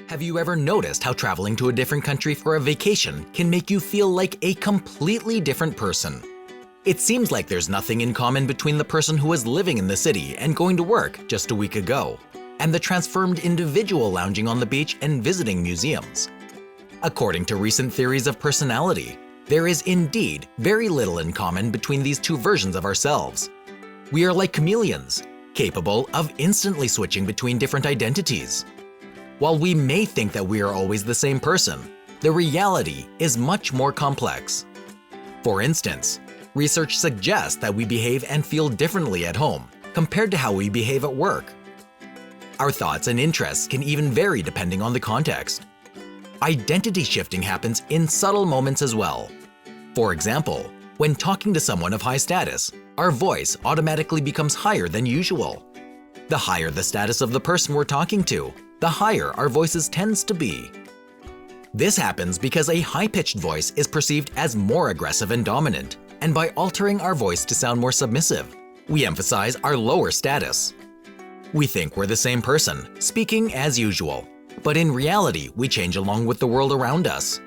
Have you ever noticed how traveling to a different country for a vacation can make you feel like a completely different person? It seems like there's nothing in common between the person who was living in the city and going to work just a week ago, and the transformed individual lounging on the beach and visiting museums. According to recent theories of personality, there is indeed very little in common between these two versions of ourselves. We are like chameleons, capable of instantly switching between different identities. While we may think that we are always the same person, the reality is much more complex. For instance, research suggests that we behave and feel differently at home compared to how we behave at work. Our thoughts and interests can even vary depending on the context. Identity shifting happens in subtle moments as well. For example, when talking to someone of high status, our voice automatically becomes higher than usual. The higher the status of the person we're talking to, the higher our voices tends to be. This happens because a high-pitched voice is perceived as more aggressive and dominant, and by altering our voice to sound more submissive, we emphasize our lower status. We think we're the same person, speaking as usual, but in reality, we change along with the world around us.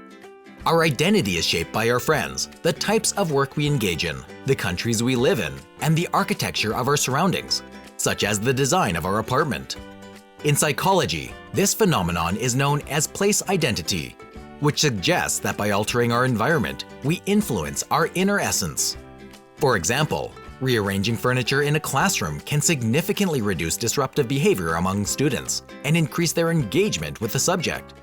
Our identity is shaped by our friends, the types of work we engage in, the countries we live in, and the architecture of our surroundings, such as the design of our apartment. In psychology, this phenomenon is known as place identity, which suggests that by altering our environment, we influence our inner essence. For example, rearranging furniture in a classroom can significantly reduce disruptive behavior among students and increase their engagement with the subject.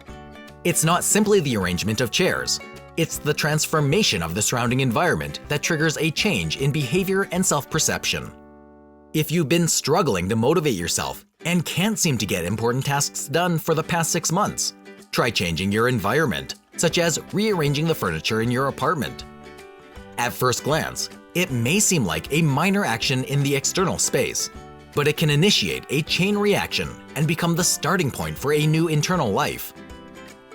It's not simply the arrangement of chairs, it's the transformation of the surrounding environment that triggers a change in behavior and self-perception. If you've been struggling to motivate yourself and can't seem to get important tasks done for the past 6 months, try changing your environment, such as rearranging the furniture in your apartment. At first glance, it may seem like a minor action in the external space, but it can initiate a chain reaction and become the starting point for a new internal life.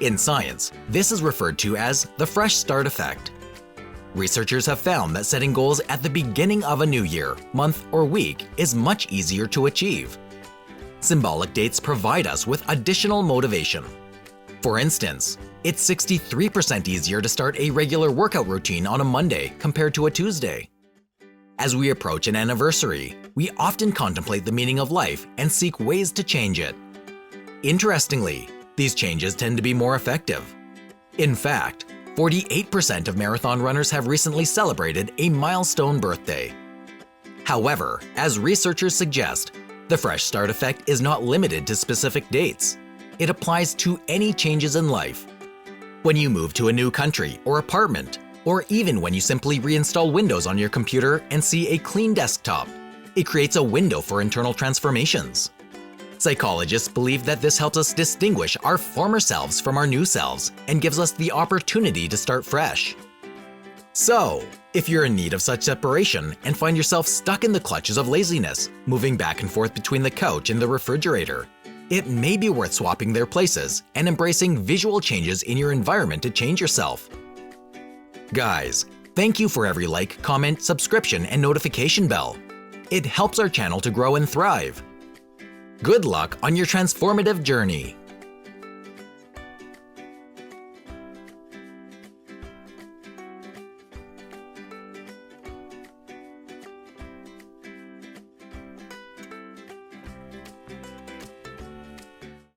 In science, this is referred to as the fresh start effect. Researchers have found that setting goals at the beginning of a new year, month, or week is much easier to achieve. Symbolic dates provide us with additional motivation. For instance, it's 63% easier to start a regular workout routine on a Monday compared to a Tuesday. As we approach an anniversary, we often contemplate the meaning of life and seek ways to change it. Interestingly, these changes tend to be more effective. In fact, 48% of marathon runners have recently celebrated a milestone birthday. However, as researchers suggest, the fresh start effect is not limited to specific dates. It applies to any changes in life. When you move to a new country or apartment, or even when you simply reinstall Windows on your computer and see a clean desktop, it creates a window for internal transformations. Psychologists believe that this helps us distinguish our former selves from our new selves and gives us the opportunity to start fresh. So, if you're in need of such separation and find yourself stuck in the clutches of laziness, moving back and forth between the couch and the refrigerator, it may be worth swapping their places and embracing visual changes in your environment to change yourself. Guys, thank you for every like, comment, subscription, and notification bell. It helps our channel to grow and thrive. Good luck on your transformative journey.